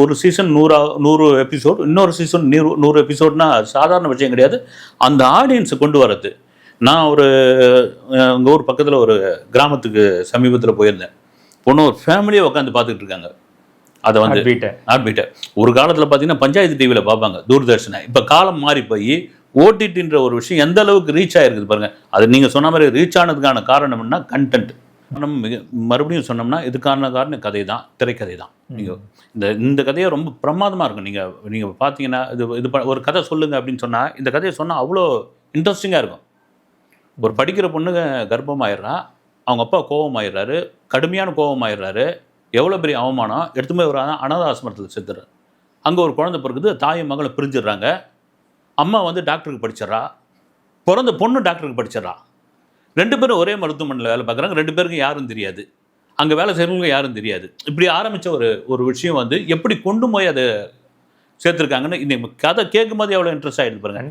ஒரு season 100 episode, இன்னொரு season 100 எபிசோட்னா சாதாரண விஷயம் கிடையாது. அந்த ஆடியன்ஸை கொண்டு வரது. நான் எங்கள் ஊர் பக்கத்தில் ஒரு கிராமத்துக்கு சமீபத்தில் போயிருந்தேன். பொண்ணு ஒரு ஃபேமிலியை உட்காந்து பார்த்துக்கிட்டு இருக்காங்க. அதை வந்து ஹார்ட்பீட்டை ஒரு காலத்தில் பார்த்தீங்கன்னா பஞ்சாயத்து டிவியில் பார்ப்பாங்க, தூர்தர்ஷனை. இப்போ காலம் மாறி போய் ஓடிடின்ற ஒரு விஷயம் எந்த அளவுக்கு ரீச் ஆகிருக்குது பாருங்கள். அது நீங்கள் சொன்ன மாதிரி ரீச் ஆனதுக்கான காரணம் என்ன? கண்டென்ட். மறுபடியும் சொன்னோம்னா இதுக்கான காரணம் கதை தான், திரைக்கதை தான். நீங்கள் இந்த கதையை ரொம்ப பிரமாதமாக இருக்கும். நீங்கள் பார்த்தீங்கன்னா இது ஒரு கதை சொல்லுங்க அப்படின்னு சொன்னால் இந்த கதையை சொன்னால் அவ்வளோ இன்ட்ரெஸ்டிங்காக இருக்கும். ஒரு படிக்கிற பொண்ணு கர்ப்பமாயிடுறா, அவங்க அப்பா கோபமாயிடுறாரு, கடுமையான கோபமாயிடுறாரு. எவ்வளோ பெரிய அவமானம்! எடுத்துமே ஒரு அனாதை ஆசிரமத்தில் செத்துறாரு. அங்கே ஒரு குழந்தை பிறகுது, தாயும் மகளை பிரிஞ்சிடுறாங்க. அம்மா வந்து டாக்டருக்கு படிச்சிடறா, பிறந்த பொண்ணு டாக்டருக்கு படிச்சிடறா. 2 பேரும் ஒரே மருத்துவமனையில் வேலை பார்க்குறாங்க. 2 பேருக்கும் யாரும் தெரியாது, அங்கே வேலை செய்கிறவங்களுக்கு யாரும் தெரியாது. இப்படி ஆரம்பித்த ஒரு விஷயம் வந்து எப்படி கொண்டு போய் அதை சேர்த்துருக்காங்கன்னு இன்னைக்கு கதை கேட்கும் போது எவ்வளோ இன்ட்ரெஸ்ட் ஆகிடுது பாருங்க.